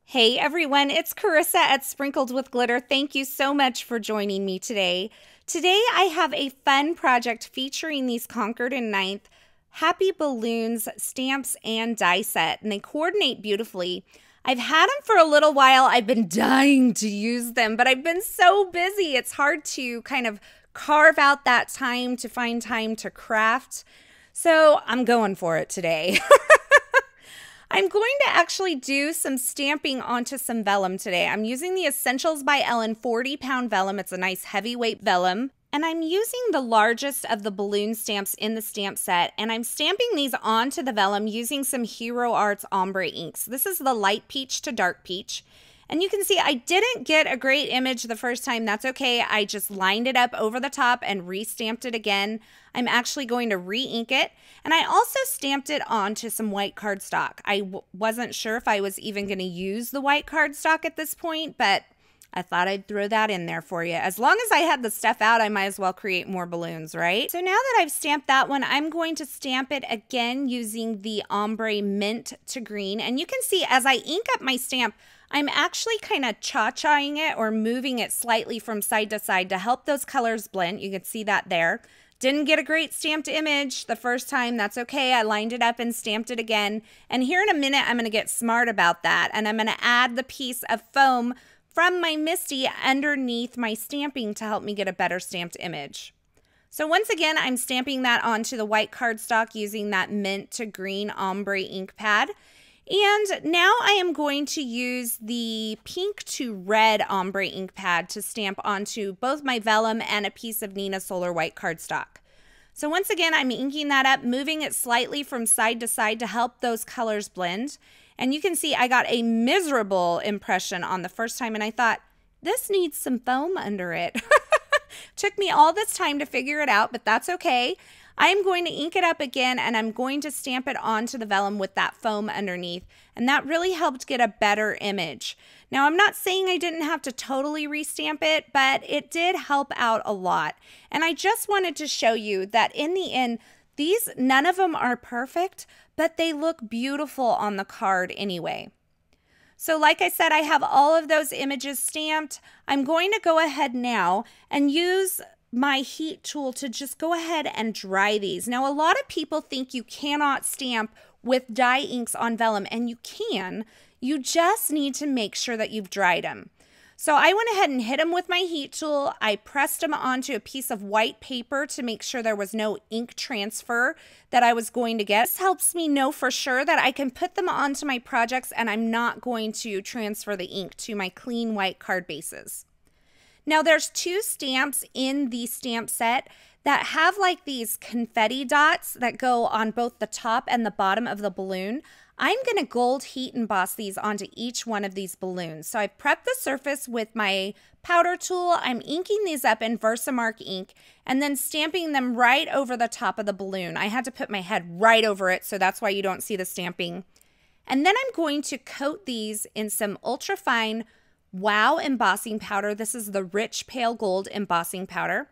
Hey everyone, it's Carissa at Sprinkled with Glitter. Thank you so much for joining me today. Today I have a fun project featuring these Concord and Ninth Happy Balloons stamps and die set, and they coordinate beautifully. I've had them for a little while. I've been dying to use them, but I've been so busy. It's hard to kind of carve out that time to find time to craft. So I'm going for it today. I'm going to actually do some stamping onto some vellum today. I'm using the Essentials by Ellen 40-pound vellum. It's a nice heavyweight vellum. And I'm using the largest of the balloon stamps in the stamp set. And I'm stamping these onto the vellum using some Hero Arts Ombre inks. This is the light peach to dark peach. And you can see I didn't get a great image the first time. That's okay. I just lined it up over the top and re-stamped it again. I'm actually going to re-ink it. And I also stamped it onto some white cardstock. I wasn't sure if I was even going to use the white cardstock at this point, but I thought I'd throw that in there for you. As long as I had the stuff out, I might as well create more balloons, right? So now that I've stamped that one, I'm going to stamp it again using the Ombre Mint to Green. And you can see as I ink up my stamp, I'm actually kind of cha-chaing it or moving it slightly from side to side to help those colors blend. You can see that there. Didn't get a great stamped image the first time. That's okay. I lined it up and stamped it again. And here in a minute, I'm going to get smart about that. And I'm going to add the piece of foam from my Misty underneath my stamping to help me get a better stamped image. So once again, I'm stamping that onto the white cardstock using that Mint to Green Ombre ink pad. And now I am going to use the pink to red ombre ink pad to stamp onto both my vellum and a piece of Neenah Solar white cardstock. So once again, I'm inking that up, moving it slightly from side to side to help those colors blend. And you can see I got a miserable impression on the first time, and I thought, this needs some foam under it. Took me all this time to figure it out, but that's okay. I'm going to ink it up again, and I'm going to stamp it onto the vellum with that foam underneath, and that really helped get a better image. Now, I'm not saying I didn't have to totally restamp it, but it did help out a lot. And I just wanted to show you that in the end, none of them are perfect, but they look beautiful on the card anyway. So like I said, I have all of those images stamped. I'm going to go ahead now and use my heat tool to just go ahead and dry these. Now, a lot of people think you cannot stamp with dye inks on vellum, and you can. You just need to make sure that you've dried them. So I went ahead and hit them with my heat tool. I pressed them onto a piece of white paper to make sure there was no ink transfer that I was going to get. This helps me know for sure that I can put them onto my projects and I'm not going to transfer the ink to my clean white card bases. Now there's two stamps in the stamp set that have like these confetti dots that go on both the top and the bottom of the balloon. I'm going to gold heat emboss these onto each one of these balloons. So I prepped the surface with my powder tool. I'm inking these up in VersaMark ink and then stamping them right over the top of the balloon. I had to put my head right over it, so that's why you don't see the stamping. And then I'm going to coat these in some ultrafine Wow embossing powder. This is the rich pale gold embossing powder.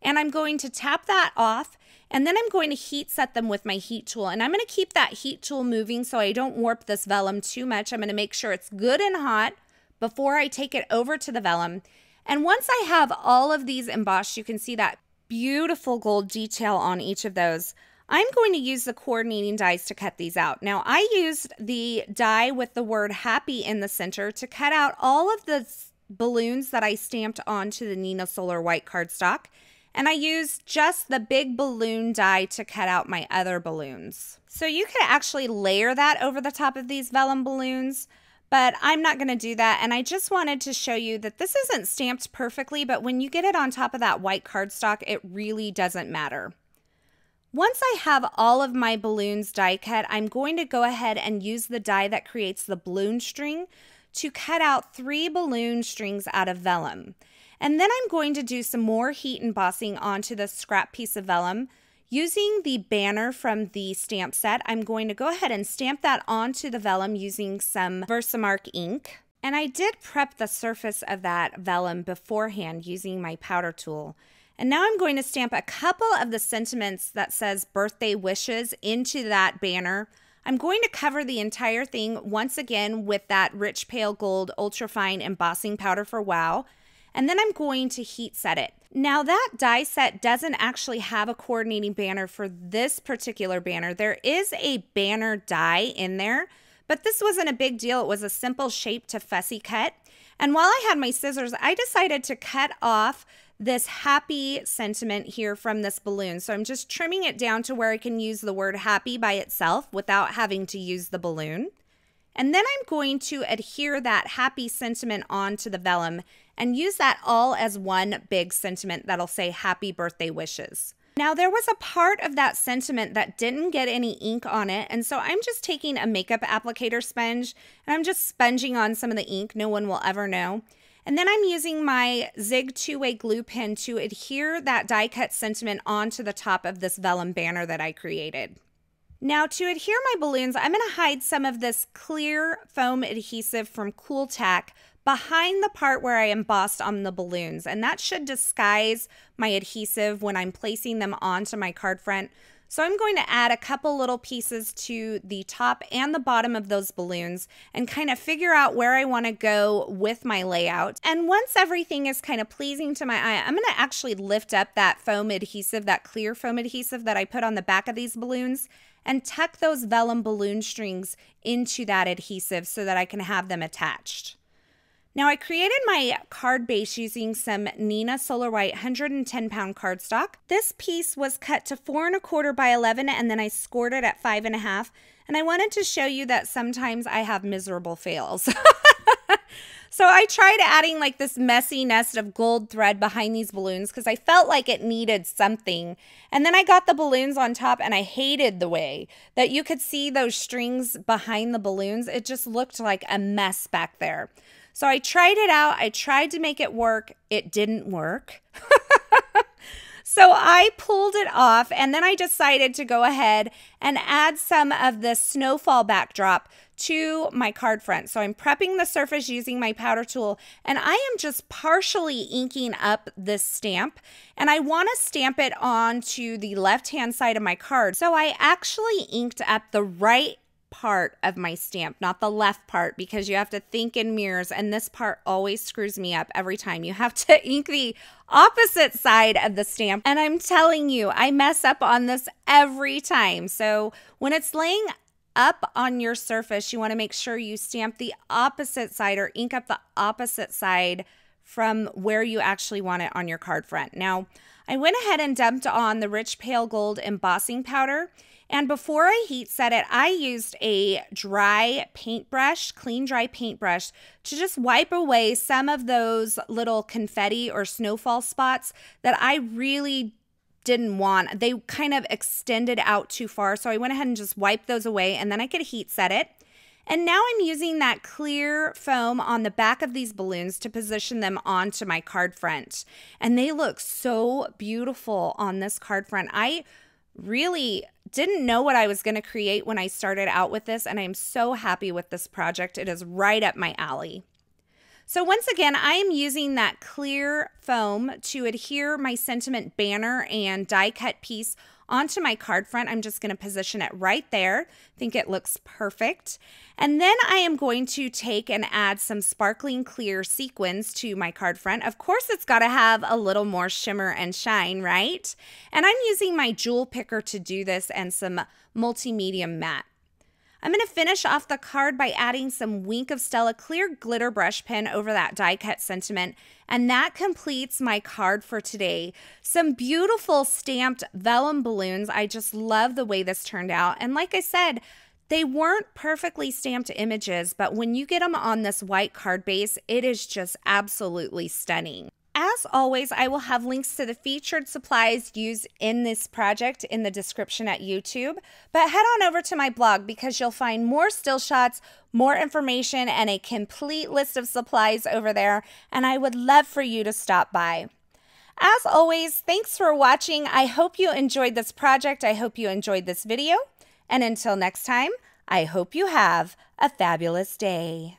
And I'm going to tap that off, and then I'm going to heat set them with my heat tool. And I'm going to keep that heat tool moving so I don't warp this vellum too much. I'm going to make sure it's good and hot before I take it over to the vellum. And once I have all of these embossed, you can see that beautiful gold detail on each of those. I'm going to use the coordinating dies to cut these out. Now, I used the die with the word happy in the center to cut out all of the balloons that I stamped onto the Neenah Solar white cardstock. And I used just the big balloon die to cut out my other balloons. So you could actually layer that over the top of these vellum balloons, but I'm not going to do that. And I just wanted to show you that this isn't stamped perfectly, but when you get it on top of that white cardstock, it really doesn't matter. Once I have all of my balloons die cut, I'm going to go ahead and use the die that creates the balloon string to cut out 3 balloon strings out of vellum. And then I'm going to do some more heat embossing onto the scrap piece of vellum. Using the banner from the stamp set, I'm going to go ahead and stamp that onto the vellum using some VersaMark ink. And I did prep the surface of that vellum beforehand using my powder tool. And now I'm going to stamp a couple of the sentiments that says birthday wishes into that banner. I'm going to cover the entire thing once again with that rich pale gold ultrafine embossing powder for Wow, and then I'm going to heat set it. Now that die set doesn't actually have a coordinating banner for this particular banner. There is a banner die in there, but this wasn't a big deal. It was a simple shape to fussy cut. And while I had my scissors, I decided to cut off this happy sentiment here from this balloon. So I'm just trimming it down to where I can use the word happy by itself without having to use the balloon. And then I'm going to adhere that happy sentiment onto the vellum and use that all as one big sentiment that'll say happy birthday wishes. Now there was a part of that sentiment that didn't get any ink on it, and so I'm just taking a makeup applicator sponge and I'm just sponging on some of the ink. No one will ever know. And then I'm using my Zig two-way glue pen to adhere that die cut sentiment onto the top of this vellum banner that I created. Now to adhere my balloons, I'm going to hide some of this clear foam adhesive from Cool Tack behind the part where I embossed on the balloons, and that should disguise my adhesive when I'm placing them onto my card front. So I'm going to add a couple little pieces to the top and the bottom of those balloons and kind of figure out where I want to go with my layout. And once everything is kind of pleasing to my eye, I'm going to actually lift up that foam adhesive, that clear foam adhesive that I put on the back of these balloons, and tuck those vellum balloon strings into that adhesive so that I can have them attached. Now I created my card base using some Neenah Solar White 110-pound cardstock. This piece was cut to 4 1/4 by 11, and then I scored it at 5 1/2. And I wanted to show you that sometimes I have miserable fails. So I tried adding like this messy nest of gold thread behind these balloons because I felt like it needed something. And then I got the balloons on top, and I hated the way that you could see those strings behind the balloons. It just looked like a mess back there. So I tried it out. I tried to make it work. It didn't work. So I pulled it off, and then I decided to go ahead and add some of the Snowfall backdrop to my card front. So I'm prepping the surface using my powder tool, and I am just partially inking up this stamp, and I want to stamp it onto the left-hand side of my card. So I actually inked up the right part of my stamp, not the left part, because you have to think in mirrors, and this part always screws me up every time. You have to ink the opposite side of the stamp, and I'm telling you, I mess up on this every time. So when it's laying up on your surface, you want to make sure you stamp the opposite side or ink up the opposite side from where you actually want it on your card front. Now, I went ahead and dumped on the rich pale gold embossing powder. And before I heat set it, I used a dry paintbrush, clean dry paintbrush, to just wipe away some of those little confetti or snowfall spots that I really didn't want. They kind of extended out too far, so I went ahead and just wiped those away, and then I could heat set it. And now I'm using that clear foam on the back of these balloons to position them onto my card front. And they look so beautiful on this card front. I really didn't know what I was going to create when I started out with this, and I'm so happy with this project. It is right up my alley. So once again, I am using that clear foam to adhere my sentiment banner and die cut piece onto my card front. I'm just going to position it right there. I think it looks perfect. And then I am going to take and add some sparkling clear sequins to my card front. Of course, it's got to have a little more shimmer and shine, right? And I'm using my jewel picker to do this and some multi-medium matte. I'm going to finish off the card by adding some Wink of Stella clear glitter brush pen over that die cut sentiment, and that completes my card for today. Some beautiful stamped vellum balloons. I just love the way this turned out, and like I said, they weren't perfectly stamped images, but when you get them on this white card base, it is just absolutely stunning. As always, I will have links to the featured supplies used in this project in the description at YouTube, but head on over to my blog because you'll find more still shots, more information, and a complete list of supplies over there, and I would love for you to stop by. As always, thanks for watching. I hope you enjoyed this project. I hope you enjoyed this video, and until next time, I hope you have a fabulous day.